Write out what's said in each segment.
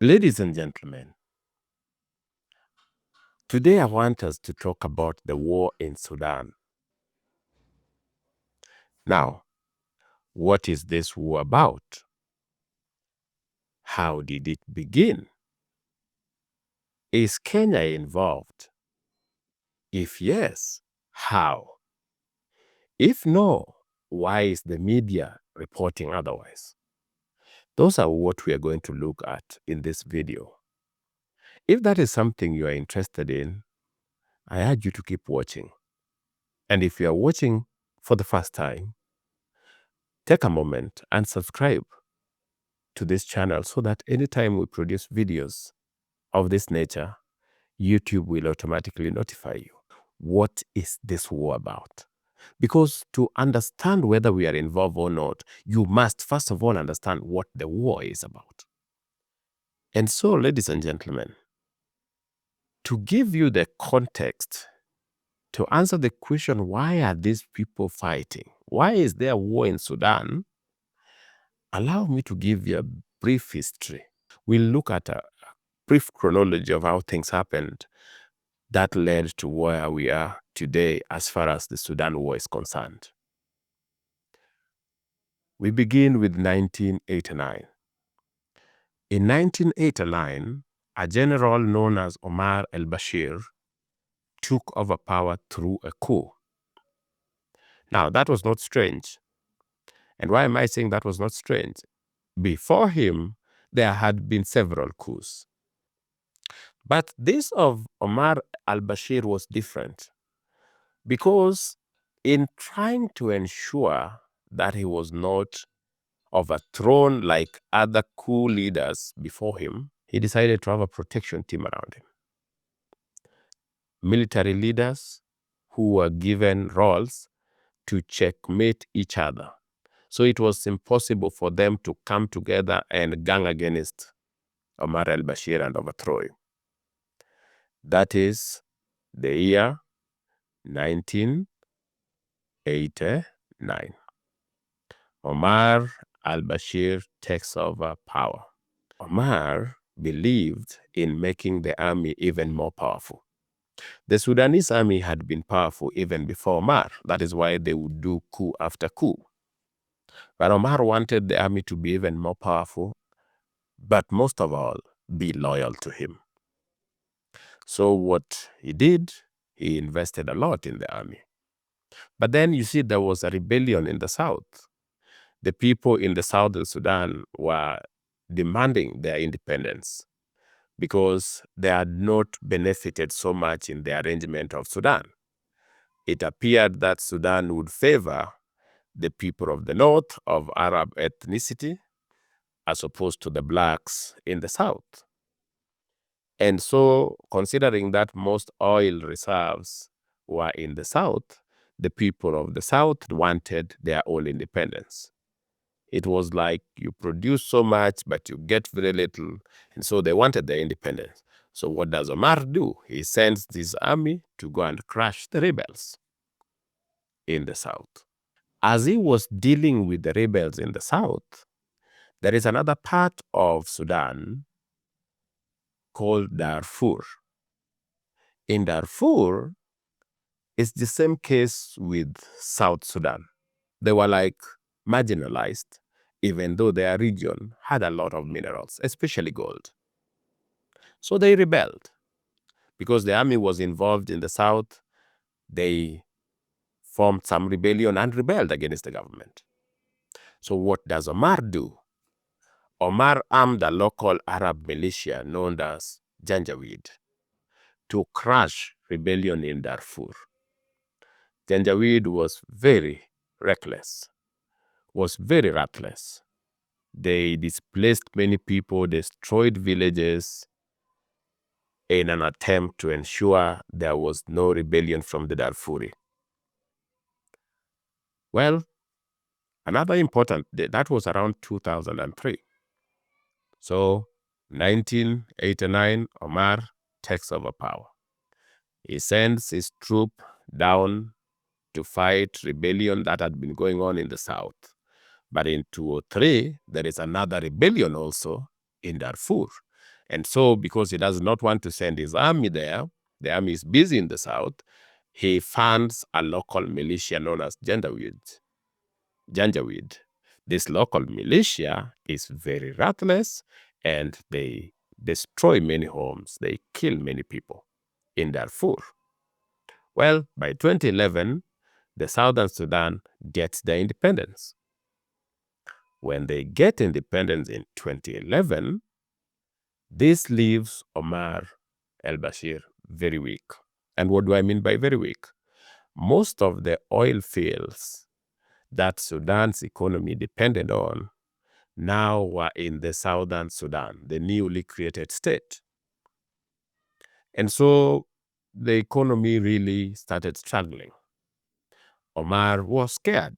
Ladies and gentlemen, today I want us to talk about the war in Sudan. Now, what is this war about? How did it begin? Is Kenya involved? If yes, how? If no, why is the media reporting otherwise? Those are what we are going to look at in this video. If that is something you are interested in, I urge you to keep watching. And if you are watching for the first time, take a moment and subscribe to this channel so that anytime we produce videos of this nature, YouTube will automatically notify you. What is this war about? Because to understand whether we are involved or not, you must first of all understand what the war is about. And so, ladies and gentlemen, to give you the context, to answer the question, why are these people fighting? Why is there a war in Sudan? Allow me to give you a brief history. We'll look at a brief chronology of how things happened that led to where we are today as far as the Sudan War is concerned. We begin with 1989. In 1989, a general known as Omar al-Bashir took over power through a coup. Now, that was not strange. And why am I saying that was not strange? Before him, there had been several coups. But this of Omar al-Bashir was different because in trying to ensure that he was not overthrown like other coup leaders before him, he decided to have a protection team around him. Military leaders who were given roles to checkmate each other. So it was impossible for them to come together and gang against Omar al-Bashir and overthrow him. That is the year 1989. Omar al-Bashir takes over power. Omar believed in making the army even more powerful. The Sudanese army had been powerful even before Omar. That is why they would do coup after coup. But Omar wanted the army to be even more powerful, but most of all, be loyal to him. So what he did, he invested a lot in the army. But then you see there was a rebellion in the south. The people in the southern Sudan were demanding their independence because they had not benefited so much in the arrangement of Sudan. It appeared that Sudan would favor the people of the north of Arab ethnicity as opposed to the blacks in the south. And so, considering that most oil reserves were in the south, the people of the south wanted their own independence. It was like you produce so much, but you get very little. And so they wanted their independence. So what does Omar do? He sends this army to go and crush the rebels in the south. As he was dealing with the rebels in the south, there is another part of Sudan called Darfur. In Darfur, it's the same case with South Sudan. They were like marginalized, even though their region had a lot of minerals, especially gold. So they rebelled. Because the army was involved in the south, they formed some rebellion and rebelled against the government. So what does Omar do? Omar armed a local Arab militia known as Janjaweed to crush rebellion in Darfur. Janjaweed was very reckless, was very ruthless. They displaced many people, destroyed villages in an attempt to ensure there was no rebellion from the Darfuri. Well, another important day, that was around 2003. So 1989, Omar takes over power. He sends his troop down to fight rebellion that had been going on in the south. But in 2003, there is another rebellion also in Darfur. And so, because he does not want to send his army there, the army is busy in the south, he funds a local militia known as Janjaweed. This local militia is very ruthless, and they destroy many homes. They kill many people in Darfur. Well, by 2011, the Southern Sudan gets their independence. When they get independence in 2011, this leaves Omar al-Bashir very weak. And what do I mean by very weak? Most of the oil fields that Sudan's economy depended on now were in the Southern Sudan, the newly created state. And so the economy really started struggling. Omar was scared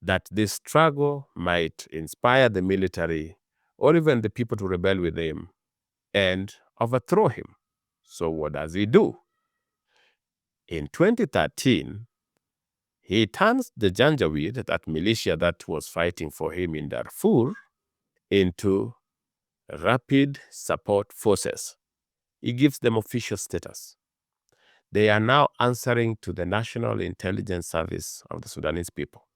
that this struggle might inspire the military or even the people to rebel with him and overthrow him. So what does he do? In 2013, he turns the Janjaweed, that militia that was fighting for him in Darfur, into rapid support forces. He gives them official status. They are now answering to the National Intelligence Service of the Sudanese people.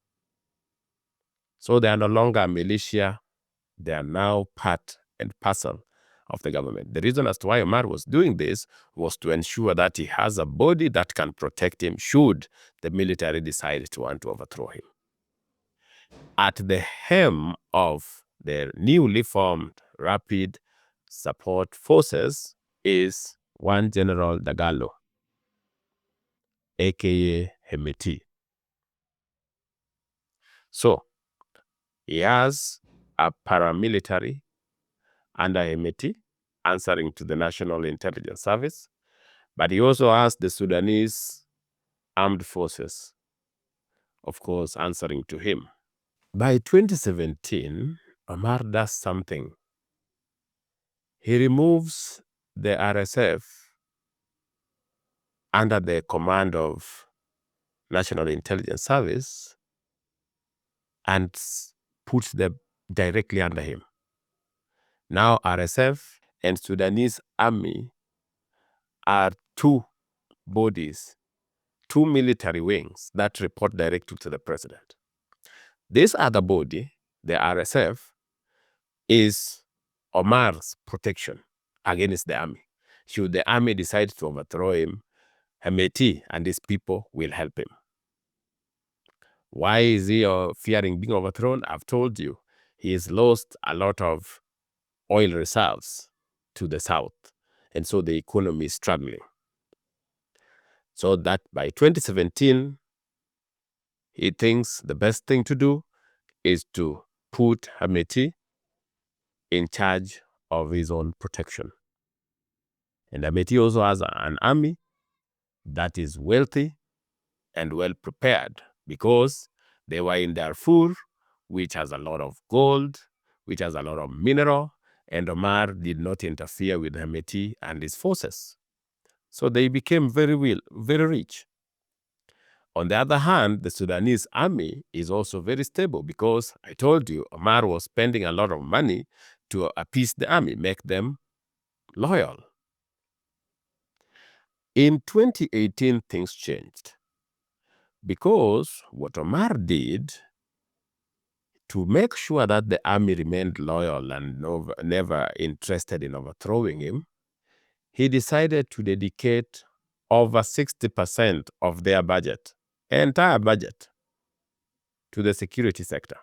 So they are no longer a militia. They are now part and parcel of the government. The reason as to why Omar was doing this was to ensure that he has a body that can protect him should the military decide to want to overthrow him. At the helm of the newly formed Rapid Support Forces is one General Dagalo, aka Hemeti. So he has a paramilitary under Hemeti answering to the National Intelligence Service, but he also has the Sudanese armed forces, of course, answering to him. By 2017, Omar does something. He removes the RSF under the command of National Intelligence Service and puts them directly under him. Now RSF and Sudanese army are two bodies, two military wings that report directly to the president. This other body, the RSF, is Omar's protection against the army. Should the army decide to overthrow him, Hemeti and his people will help him. Why is he fearing being overthrown? I've told you, he has lost a lot of oil reserves to the south, and so the economy is struggling. So that by 2017, he thinks the best thing to do is to put Hemeti in charge of his own protection. And Hemeti also has an army that is wealthy and well prepared because they were in Darfur, which has a lot of gold, which has a lot of mineral, and Omar did not interfere with Hemeti and his forces. So they became very rich. On the other hand, the Sudanese army is also very stable because I told you Omar was spending a lot of money to appease the army, make them loyal. In 2018, things changed because what Omar did to make sure that the army remained loyal and never interested in overthrowing him, he decided to dedicate over 60% of their budget, entire budget, to the security sector.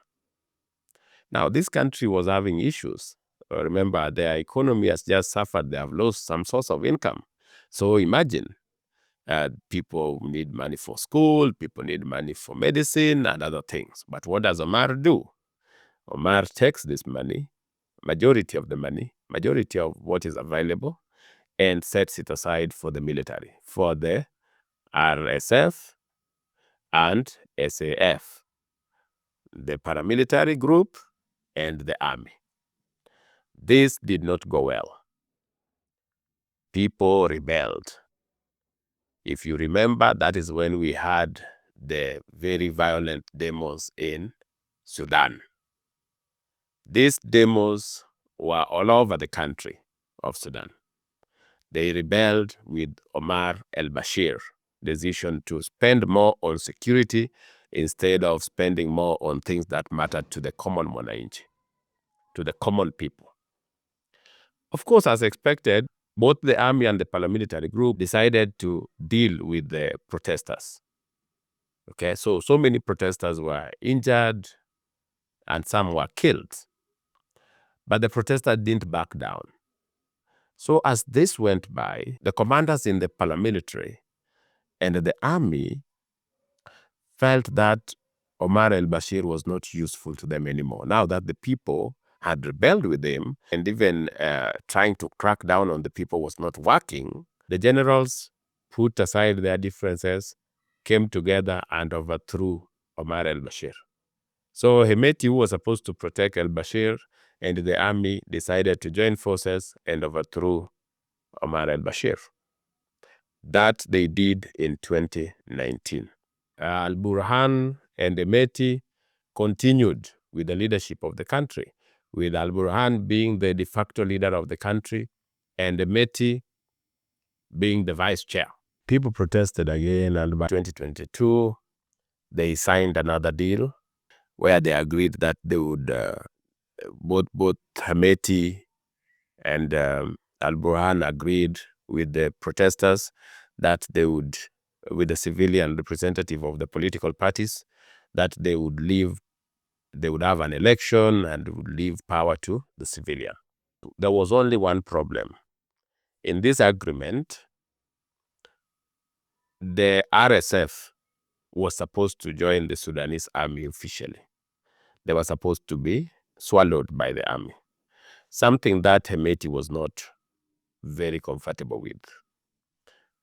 Now, this country was having issues. Remember, their economy has just suffered. They have lost some source of income. So imagine, people need money for school, people need money for medicine and other things. But what does Omar do? Omar takes this money, majority of the money, majority of what is available, and sets it aside for the military, for the RSF and SAF, the paramilitary group and the army. This did not go well. People rebelled. If you remember, that is when we had the very violent demos in Sudan. These demos were all over the country. of Sudan. They rebelled with Omar al-Bashir decision to spend more on security instead of spending more on things that mattered to the common Mwananchi, to the common people. Of course, as expected, both the army and the paramilitary group decided to deal with the protesters. Okay, so many protesters were injured and some were killed. But the protesters didn't back down. So as this went by, the commanders in the paramilitary and the army felt that Omar al-Bashir was not useful to them anymore. Now that the people had rebelled with him and even trying to crack down on the people was not working, the generals put aside their differences, came together and overthrew Omar al-Bashir. So Hemeti, who was supposed to protect al-Bashir, and the army decided to join forces and overthrew Omar al-Bashir. That they did in 2019. Al-Burhan and Hemeti continued with the leadership of the country, with Al-Burhan being the de facto leader of the country and Hemeti being the vice chair. People protested again, and by 2022, they signed another deal where they agreed that they would, both Hemeti and Al-Burhan agreed with the protesters that they would, with the civilian representative of the political parties, that they would have an election and would leave power to the civilian. There was only one problem. In this agreement, the RSF was supposed to join the Sudanese army officially. They were supposed to be swallowed by the army, something that Hemeti was not very comfortable with.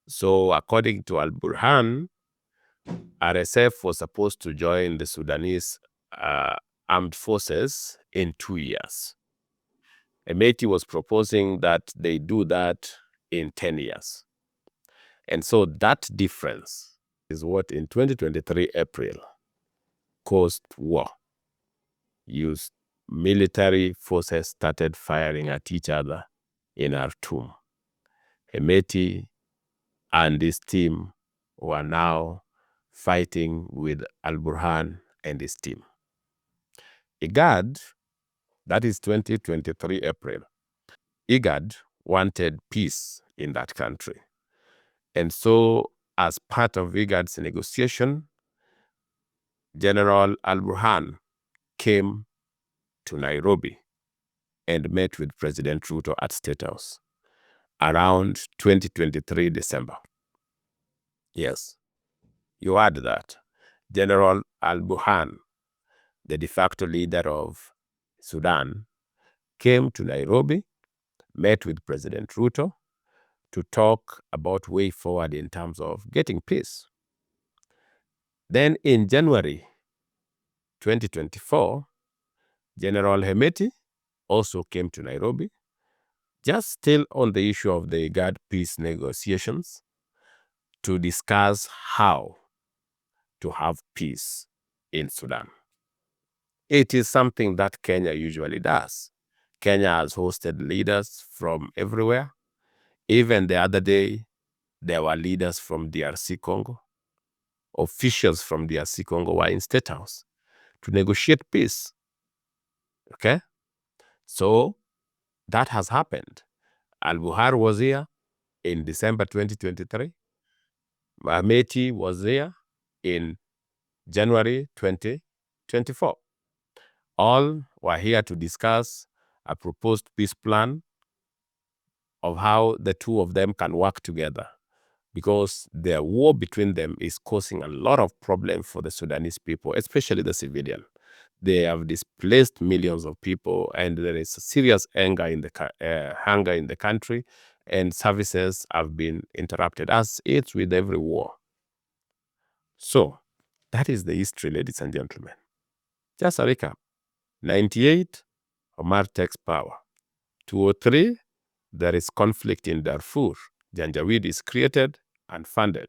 So according to Al-Burhan, RSF was supposed to join the Sudanese armed forces in 2 years. Hemeti was proposing that they do that in 10 years. And so that difference is what in 2023 April caused war. Military forces started firing at each other in Khartoum. Hemeti and his team were now fighting with Al-Burhan and his team. IGAD, that is 2023 April, IGAD wanted peace in that country. And so as part of IGAD's negotiation, General Al-Burhan came to Nairobi and met with President Ruto at State House around 2023 December. Yes, you heard that. General Al-Burhan, the de facto leader of Sudan, came to Nairobi, met with President Ruto to talk about way forward in terms of getting peace. Then in January 2024, General Hemeti also came to Nairobi, just still on the issue of the IGAD peace negotiations, to discuss how to have peace in Sudan. It is something that Kenya usually does. Kenya has hosted leaders from everywhere. Even the other day, there were leaders from DRC Congo. Officials from DRC Congo were in State House to negotiate peace. Okay? So that has happened. Al-Buhar was here in December 2023. Hemeti was here in January 2024. All were here to discuss a proposed peace plan of how the two of them can work together, because the war between them is causing a lot of problems for the Sudanese people, especially the civilian. They have displaced millions of people, and there is a serious hunger in the country, and services have been interrupted, as it's with every war. So that is the history, ladies and gentlemen. Just a recap. 98, Omar takes power. 203, there is conflict in Darfur. Janjaweed is created and funded.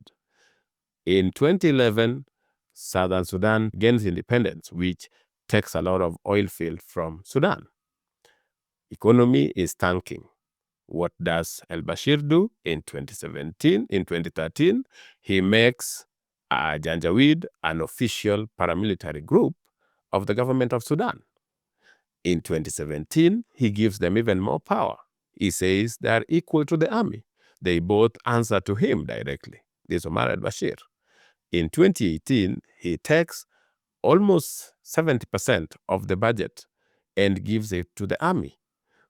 In 2011, Southern Sudan gains independence, which takes a lot of oil field from Sudan. Economy is tanking. what does al-Bashir do in 2017? In 2013, he makes Janjaweed an official paramilitary group of the government of Sudan. In 2017, he gives them even more power. He says they are equal to the army. They both answer to him directly. This is Omar al-Bashir. In 2018, he takes almost 70% of the budget and gives it to the army,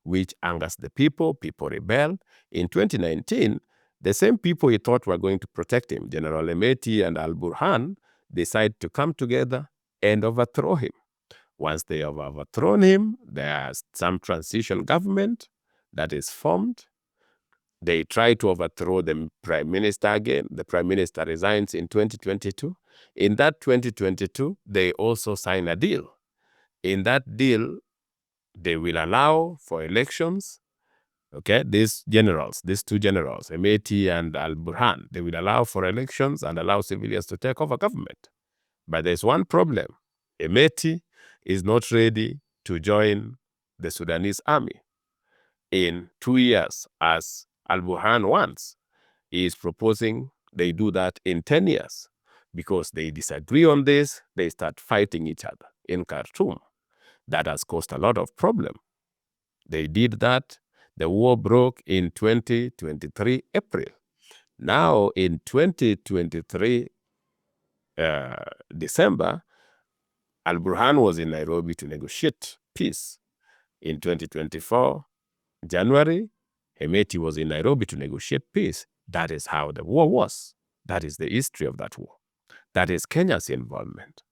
which angers the people. People rebel. In 2019, the same people he thought were going to protect him, General Emeti and al-Burhan, decide to come together and overthrow him. Once they have overthrown him, there's some transition government that is formed. They try to overthrow the prime minister again. The prime minister resigns in 2022. In that 2022, they also sign a deal. In that deal, they will allow for elections. Okay, these two generals, Emeti and al-Burhan, they will allow for elections and allow civilians to take over government. But there's one problem. Emeti is not ready to join the Sudanese army in 2 years, as al-Burhan wants. He is proposing they do that in 10 years. Because they disagree on this, they start fighting each other in Khartoum. That has caused a lot of problem. They did that. The war broke in 2023 April. Now in 2023 December, al-Burhan was in Nairobi to negotiate peace. In 2024 January, Hemeti was in Nairobi to negotiate peace. That is how the war was. That is the history of that war. That is Kenya's involvement.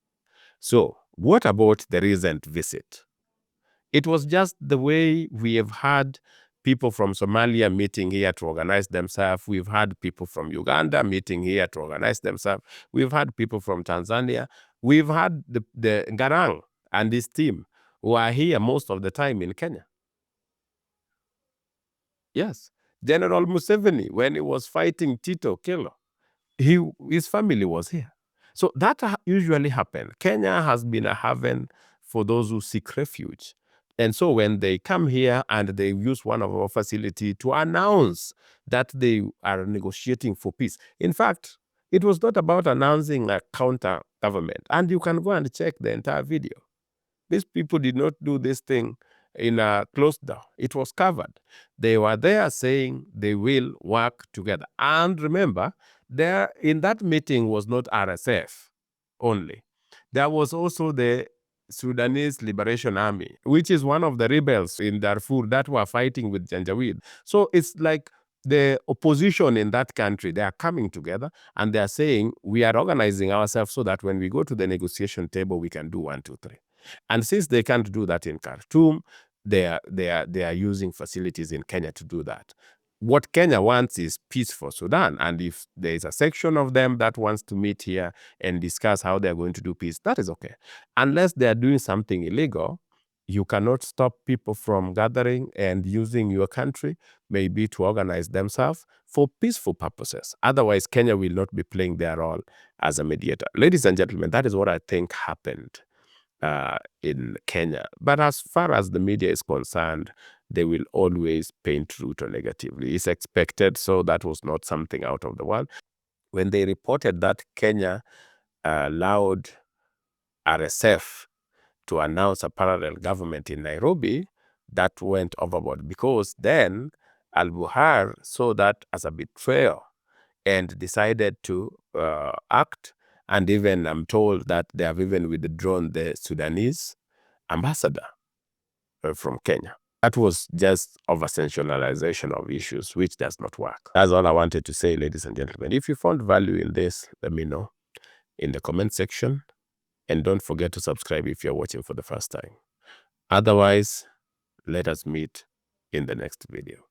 So what about the recent visit? It was just the way we have had people from Somalia meeting here to organize themselves. We've had people from Uganda meeting here to organize themselves. We've had people from Tanzania. We've had the Garang and his team who are here most of the time in Kenya. Yes. General Museveni, when he was fighting Tito Kelo, his family was here. So that usually happens. Kenya has been a haven for those who seek refuge. And so when they come here and they use one of our facilities to announce that they are negotiating for peace. In fact, it was not about announcing a counter government. And you can go and check the entire video. These people did not do this thing in a closed door. It was covered. They were there saying they will work together. And remember, there in that meeting was not RSF only. There was also the Sudanese Liberation Army, which is one of the rebels in Darfur that were fighting with Janjaweed. So it's like the opposition in that country, they are coming together and they are saying, we are organizing ourselves so that when we go to the negotiation table, we can do 1, 2, 3. And since they can't do that in Khartoum, they are using facilities in Kenya to do that. What Kenya wants is peace for Sudan. And if there is a section of them that wants to meet here and discuss how they're going to do peace, that is okay. Unless they are doing something illegal, you cannot stop people from gathering and using your country maybe to organize themselves for peaceful purposes. Otherwise, Kenya will not be playing their role as a mediator. Ladies and gentlemen, that is what I think happened in Kenya. But as far as the media is concerned, they will always paint Ruto negatively. It's expected, so that was not something out of the world. When they reported that Kenya allowed RSF to announce a parallel government in Nairobi, that went overboard because then al-Buhar saw that as a betrayal and decided to act. And even I'm told that they have even withdrawn the Sudanese ambassador from Kenya. That was just over-sensationalization of issues, which does not work. That's all I wanted to say, ladies and gentlemen. If you found value in this, let me know in the comment section. And don't forget to subscribe if you're watching for the first time. Otherwise, let us meet in the next video.